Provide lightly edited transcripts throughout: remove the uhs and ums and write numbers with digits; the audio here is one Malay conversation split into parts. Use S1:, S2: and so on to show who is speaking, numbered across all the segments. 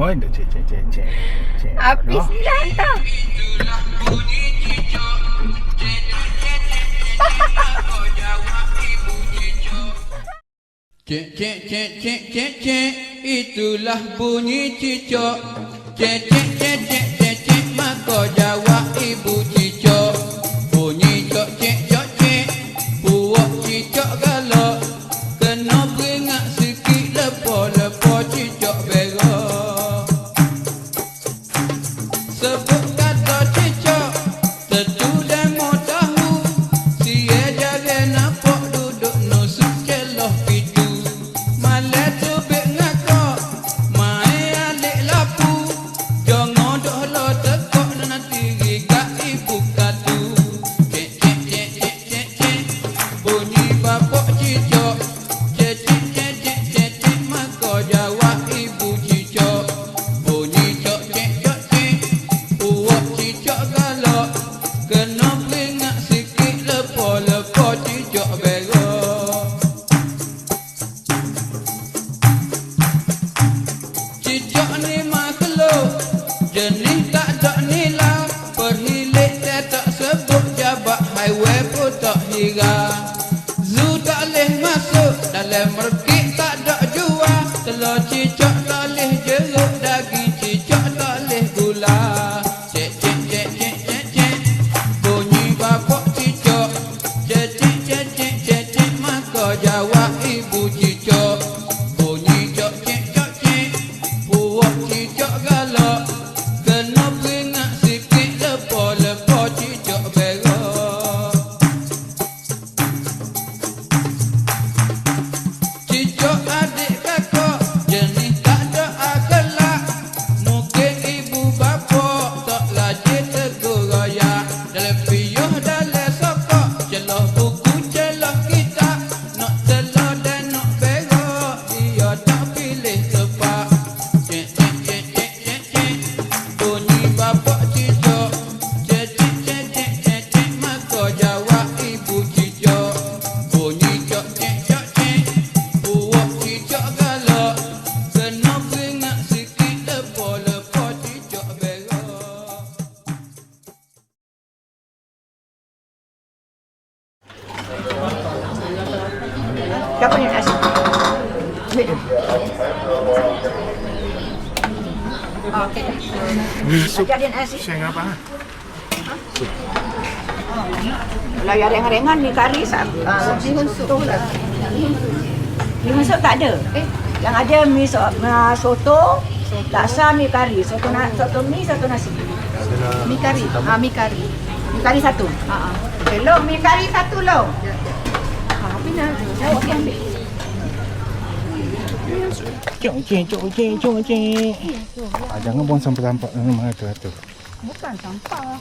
S1: Oh, cek.
S2: Habis dah hantar.
S3: Cek, itulah bunyi cicak. Cek, maka jawab ibu cicak. Bunyi cok, puak cicak galak. Kena peringat sikit lepo cicak berak. Sebut kata cicak, tentu dan mau tahu. Sia jaga nampak duduk nusuk celah pintu. Malah tubik ngakak, main alik lapu. Jangan dah lah tekak nanti gigak ibu katu. Cek, bunyi bapak cicak. Cek, maka jawab ibu cicak. Bunyi cok, puak cicak galak. Kena peringat sikit lepo cicak berak. Cicak ni makhluk jenis tak ada nilai. Perhilik dia tak sebut, jabat highway pun tak hira. Zoo tak boleh masuk, dalam merkik tak ada jual. Telur cicak tak boleh jeruk, daging cicak tak boleh gula. Cek, bunyi bapak cicak. Cek, maka jawab ibu cicak. Bunyi cok, puak cicak galak. Kena peringat sikit lepo cicak berak. Cicak adik kakak jenis tak ada akhlak. Mungkin ibu bapa tak lajin tegur raya. Dalam piyuh dalam sokok, celah buku celah kitab. Nak telah dan nak berak, dia tak pilih tepat. Cek, bunyi bapak cicak. Cek, maka jawab ibu cicak. Bunyi cok, puak cicak galak. Kena peringat sikit lepo cicak berak.
S2: Siapa ni nasi? Ambil tu. Okey.
S1: Sup
S2: Ajar dia nasi.
S1: Sheng apa?
S2: Kalau yang ringan-ringan ni kari bihun sup tu lah. Bihun sup tak ada. Yang ada mi soto, laksa, mi kari. Soto mi, soto nasi. Mi kari. Mi kari. Mi kari satu. Hello, mi kari satu lo. Pina, saya okey ambil.
S1: Cok. Jangan buang sampah-sampah mana tu.
S2: Bukan sampah.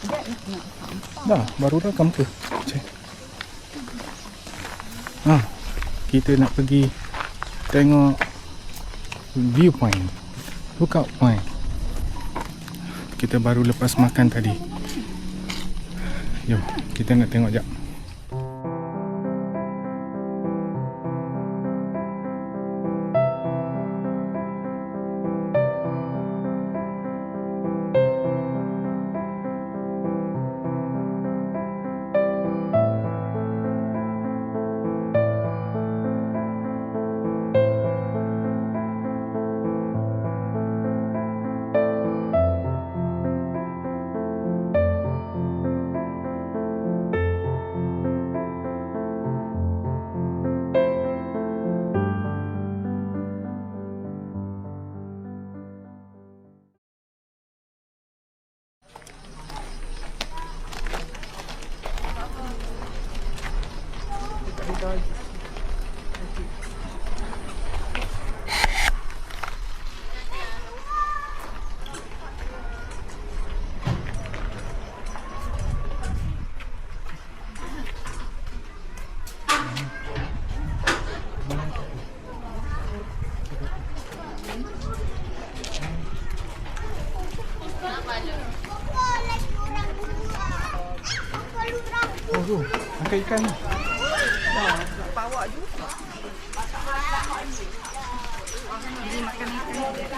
S2: Dia nak sampah.
S1: Dah, baru rakam ke? Cek. Kita nak pergi tengok viewpoint, lookout point. Kita baru lepas makan tadi. Jom, kita nak tengok jap. Oh tu, angkat ikan ni.
S2: Bawa juga. Jadi makan ikan.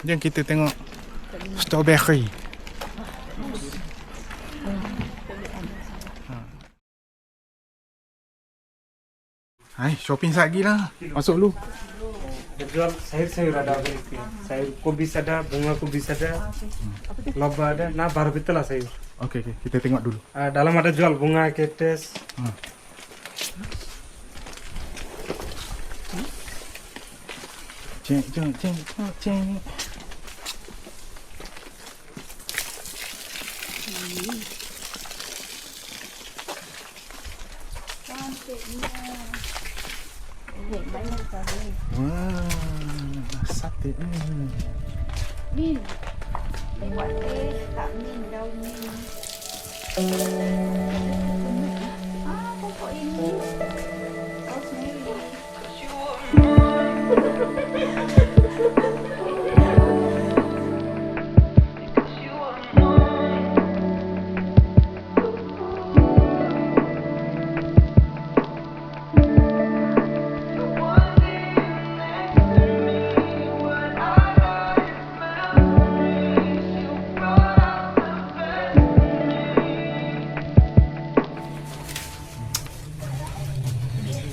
S1: Jom kita tengok strawberry. Hai, shopping lagi lah. Masuk dulu.
S4: Dia jual sayur-sayur ada apa itu? Sayur kubis ada, bunga kubis ada, loba ada. Nah baru itulah sayur.
S1: Okey, kita tengok dulu.
S4: Dalam ada jual bunga ketes.
S1: Ceng. Wah, sate.
S2: Min. Buat teh tak min daun min. Pokok ini. Rosemary.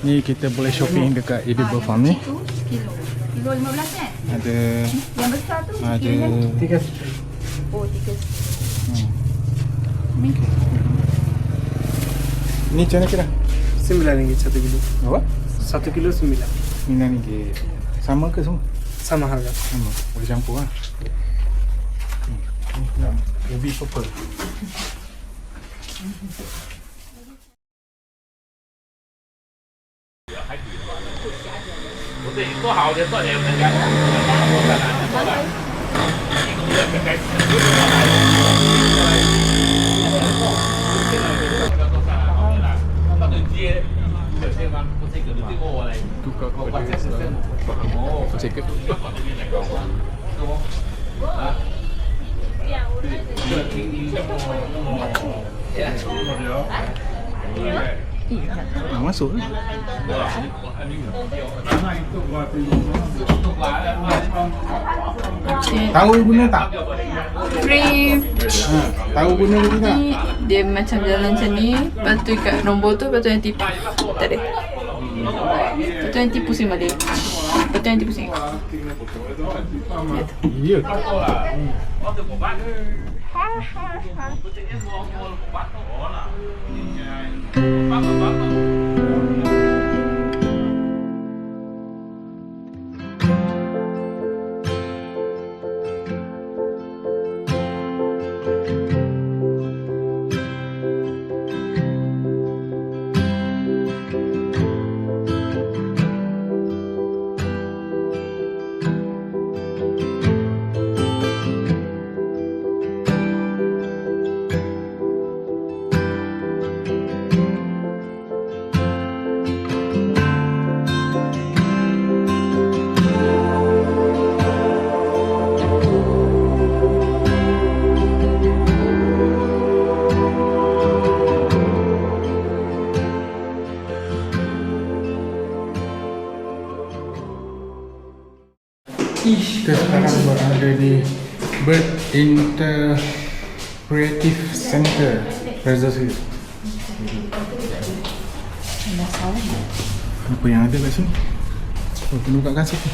S1: Ni kita boleh shopping dekat Edible Farm ni.
S2: Kilo 15 kan?
S1: Ada
S2: Yang besar tu
S1: ada
S2: kilo.
S4: 3.
S2: Oh, 3.
S1: ni macam mana kira?
S4: 9 ringgit 1 kilo.
S1: Apa?
S4: 1 kilo 9.
S1: RM9. Sama ke semua?
S4: Sama harga.
S1: Sama. Boleh campur lah. Ruby purple. Tukar kepada cek. Masuk lah. Tahu guna tak?
S5: Free.
S1: Tahu guna ke tak?
S5: Dia macam jalan macam ni. Lepas tu kat nombor tu, lepas tu yang tipu. Tak ada. Lepas tu yang tipu sini balik. Lepas tu yang tipu sini.
S1: Ya. Kita sekarang berada di Bird Interpretive Center, Fraser Hill. Apa yang ada kat sini? Oh, penuh kat kasut ni.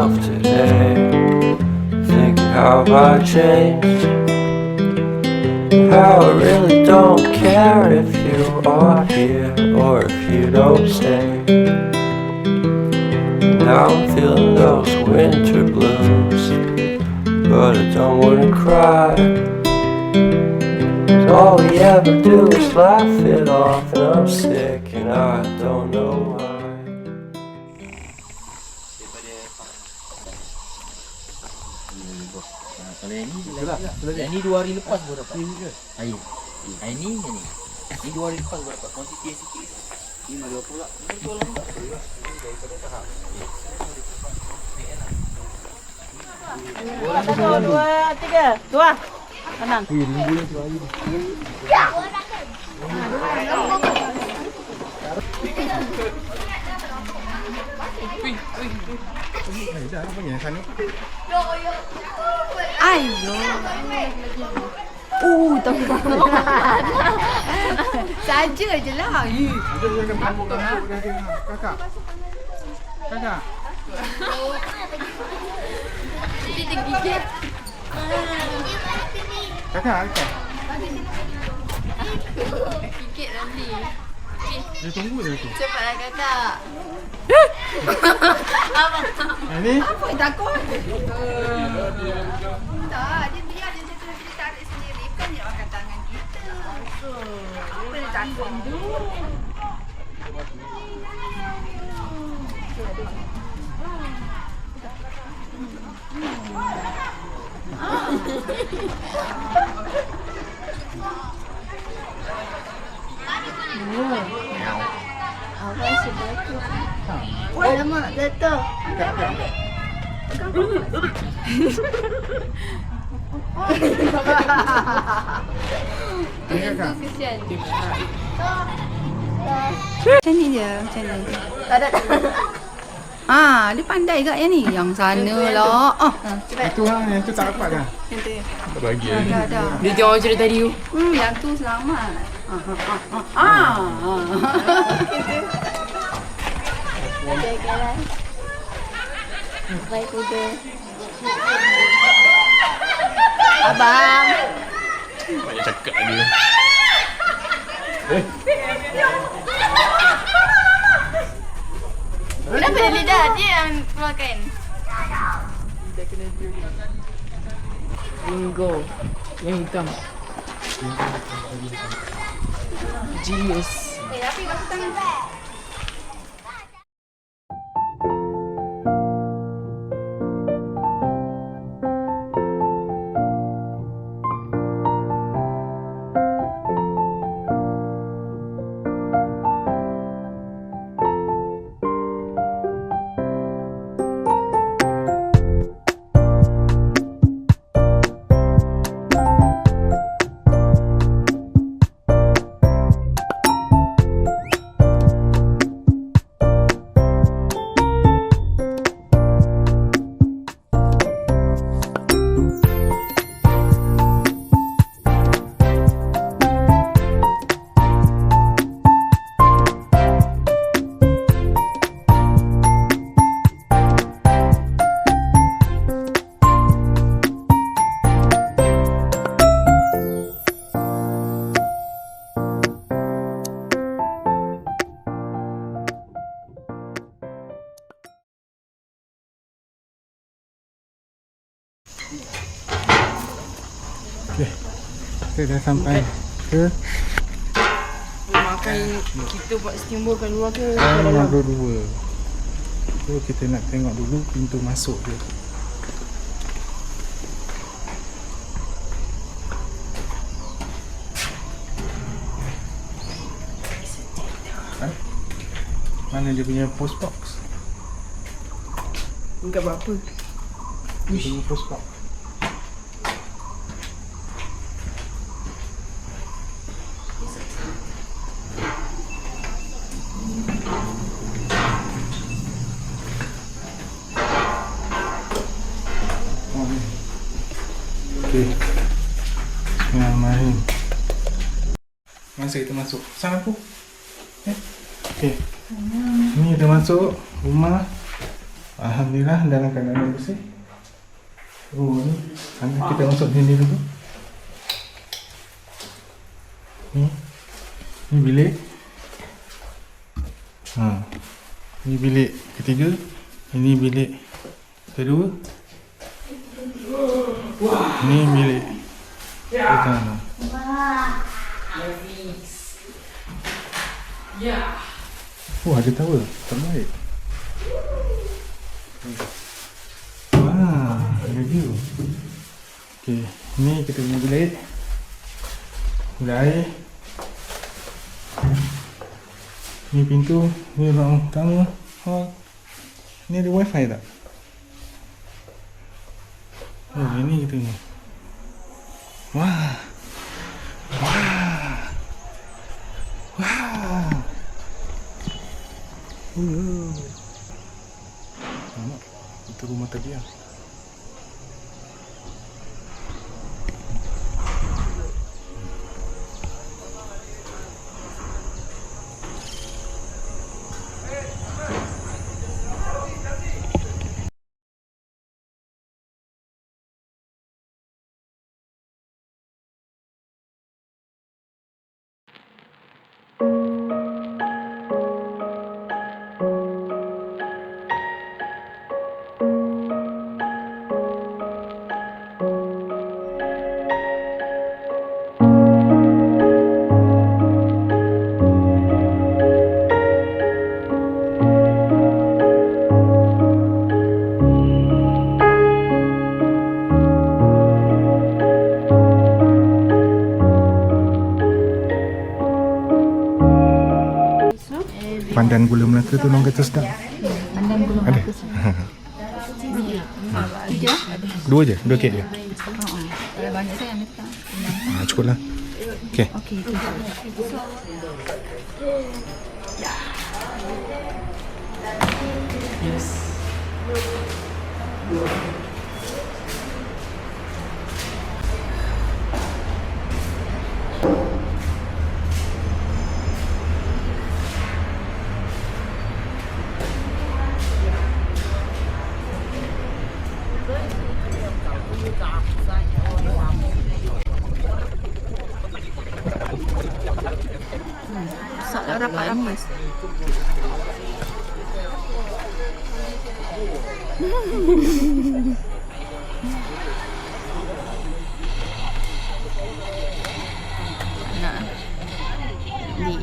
S6: myself today, thinking how I changed, how I really don't care if you are here or if you don't stay. Now I'm feeling those winter blues, but I don't wanna cry. All we ever do is laugh it off, and I'm sick and I don't know why.
S7: Kalau yang ni 2 hari lepas baru dapat air. Air ni je ni. Ni 2 hari lepas baru dapat kuantiti yang sikit. Ni mana dia pula? Betul lah.
S2: Satu, dua, tiga. Dua. Tenang.
S1: Dah apa ni sana?
S8: Ayo. Tahu. Saja je lah.
S1: Jangan mabuk kakak. Kakak.
S8: Kita gigit.
S1: Kakak.
S8: Gigit nanti.
S1: Dia tunggu dia tu.
S8: Cepatlah kakak.
S1: Ini?
S8: Apa yang takut? Tak, dia biar dia tarik sendiri. Bukan dia makan tangan kita. Apa dia takut tu? Awal sebelah tu. Alamak, jatuh.
S1: Kakak.
S8: Kesian. Macam ni je, macam ni. Tak ada. Dia pandai gak yang ni. Yang sana lah.
S1: Itu yang tu tak dapat dah.
S8: Yang tu.
S1: Tak bagi.
S8: Dah.
S5: Dia tengok cerita tadi tu.
S8: Yang tu selamat. Jaga-jaga. Baik kuda. Abang.
S1: Banyak cakap dia.
S8: Kenapa dia lidah? Dia yang keluarkan.
S5: Bingo. Yang hitam. Genius.
S8: Tapi masuk tangan.
S1: Kita dah sampai ke
S5: Makan kita buat steamboat kat luar ke?
S1: nombor 2. So kita nak tengok dulu pintu masuk dia. Mana dia punya post box?
S5: Enggak apa-apa.
S1: Dia punya post box. Okey. Bismillahirrahmanirrahim. Masa kita masuk. Sana aku. Okey. Ni kita masuk rumah Alhamdulillah dalam keadaan yang bersih. Oh ni, kita masuk sini dulu. Ni bilik. Ni bilik ketiga. Ini bilik kedua. Ni bilik pertama. Oh, ada tower. Terbaik. Wah, ada view. Okey, ni kita punya bilik. Bilik air. Ni pintu, ni ruang tamu. Ni ada wifi tak? Oh, ini kita ni. Wah. Wah. Wah. Nampak? Itu rumah tadi lah. Pandan gula Melaka tu orang kata sedap.
S8: Pandan gula
S1: Ada? Dua je? Dua kek je?
S8: Kalau banyak saya ambil tak.
S1: Cukup lah. Okay.
S8: Okey, itu je. Rapat-rapat. Nah. Ni.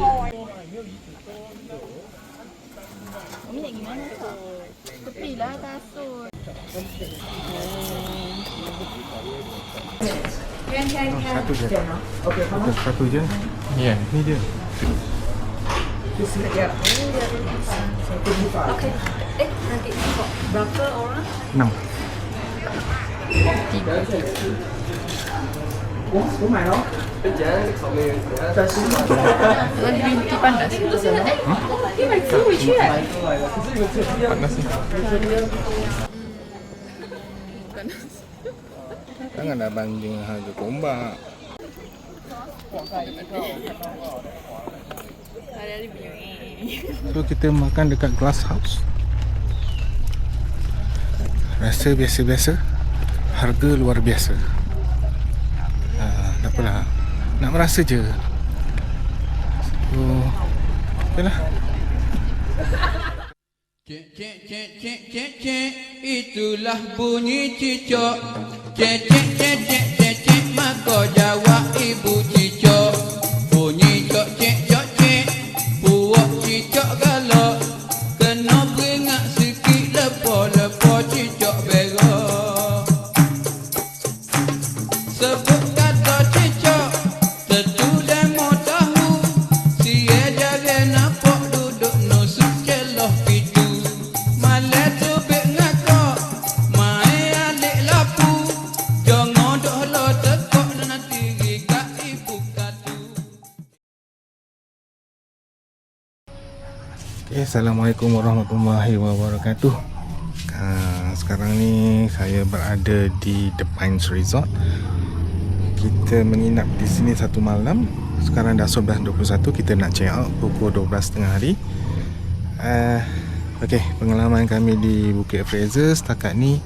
S8: Umi nak gimana tu? Tepilah kasut.
S1: Satu je. Satu je. Ya, ni je.
S8: Okey. Nanti berapa orang?
S1: 6.
S5: Binti panas.
S1: Panas ni. Janganlah banding harga tombak. So kita makan dekat Glass House. Rasa biasa-biasa, harga luar biasa. Tak apalah, nak merasa je. So, okeylah.
S3: Cek cek cek cek cek cek, itulah bunyi cicak. Cek cek cek cek cek cek, maka jawab ibu cicak. Bunyi cok cek cok cek, puak cicak galak. Kena beringat sikit lepo-lepo cicak berak. Sebut kata cicak, tentu demo tahu. Sia jari nampak duduk nusuk celoh pitu. Malah tubik ngakak, mai alik lapu. Jangan dok lo tekok nanti gigak ibu katu.
S1: Okay, Assalamualaikum warahmatullahi wabarakatuh. Sekarang ni saya berada di The Pines Resort. Kita menginap di sini satu malam. Sekarang dah 11.21, kita nak check out pukul 12.30 hari. Okey, pengalaman kami di Bukit Fraser setakat ni,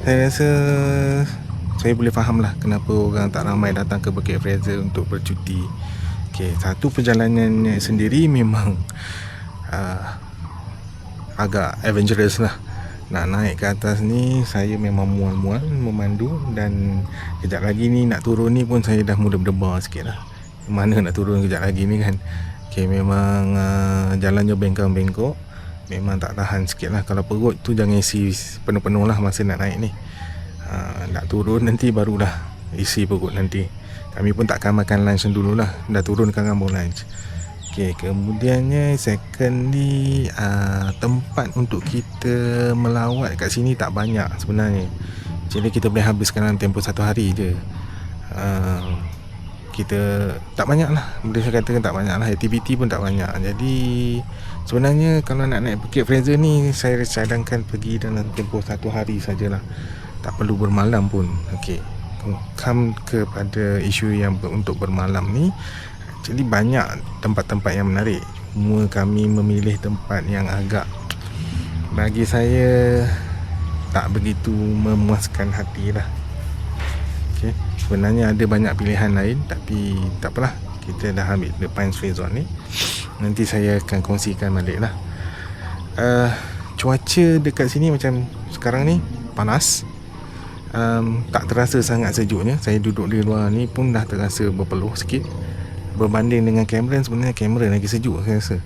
S1: saya rasa saya boleh faham lah kenapa orang tak ramai datang ke Bukit Fraser untuk bercuti. Okey, satu perjalanannya sendiri memang agak adventurous lah. Nak naik ke atas ni saya memang mual-mual memandu, dan kejap lagi ni nak turun ni pun saya dah mula berdebar sikit lah. Mana nak turun kejap lagi ni kan. Okay, memang jalannya bengkok-bengkok, memang tak tahan sikit lah. Kalau perut tu jangan isi penuh-penuh lah masa nak naik ni. Nak turun nanti barulah isi perut nanti. Kami pun takkan makan lunch dulu lah, dah turun kan mau lunch. Okay, kemudiannya secondly, tempat untuk kita melawat kat sini tak banyak sebenarnya. Jadi kita boleh habiskan dalam tempoh 1 hari je. Kita tak banyak lah, boleh saya katakan tak banyak lah, aktiviti pun tak banyak. Jadi sebenarnya kalau nak naik Bukit Fraser ni, saya cadangkan pergi dalam tempoh 1 hari sajalah, tak perlu bermalam pun. Okey, come kepada isu yang untuk bermalam ni, jadi banyak tempat-tempat yang menarik. Cuma kami memilih tempat yang agak, bagi saya, tak begitu memuaskan hati lah. Okay. Sebenarnya ada banyak pilihan lain, tapi tak apalah, kita dah ambil The Pines Resort ni. Nanti saya akan kongsikan balik lah. Cuaca dekat sini macam sekarang ni panas, tak terasa sangat sejuknya. Saya duduk di luar ni pun dah terasa berpeluh sikit. Berbanding dengan Cameron, sebenarnya Cameron lagi sejuk saya rasa.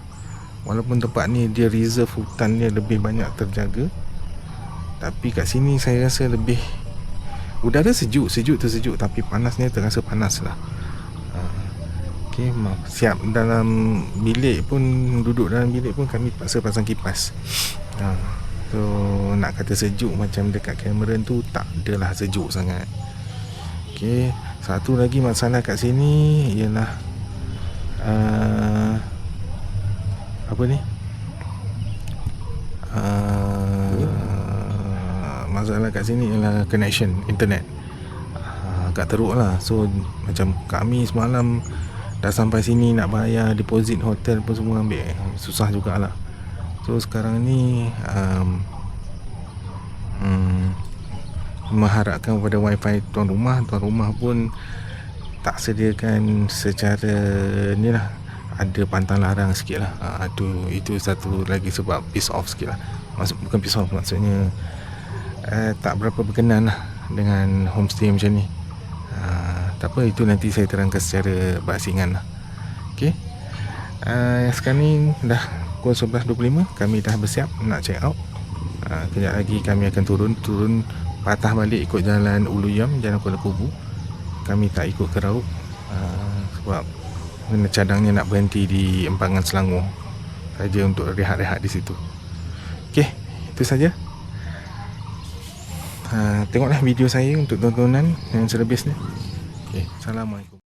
S1: Walaupun tempat ni dia reserve hutan dia lebih banyak terjaga, tapi kat sini saya rasa lebih, udara sejuk tu sejuk, tapi panasnya terasa panas lah. Okay, siap dalam bilik pun, duduk dalam bilik pun kami paksa pasang kipas. So nak kata sejuk macam dekat Cameron tu, tak adalah sejuk sangat. Okay, satu lagi masalah kat sini ialah apa ni? Masalah kat sini ialah connection internet. Agak teruk lah. So macam kami semalam dah sampai sini nak bayar deposit hotel pun semua ambil, susah jugalah. So sekarang ni mengharapkan kepada wifi tuan rumah pun tak sediakan secara ni lah, ada pantang larang sikit lah. Itu satu lagi sebab piss off sikit lah. Bukan piss off, maksudnya tak berapa berkenan lah dengan homestay macam ni. Tak apa, itu nanti saya terangkan secara berasingan lah. Okay, sekarang ni dah pukul 11.25, kami dah bersiap nak check out. Kejap lagi kami akan turun patah balik ikut jalan Uluyam, jalan Kuala Kubu. Kami tak ikut ke Raub, sebab cadangnya nak berhenti di Empangan Selangor saja untuk rehat-rehat di situ. Okey, itu saja. Tengoklah video saya untuk tontonan yang selebihnya. Okey, Assalamualaikum.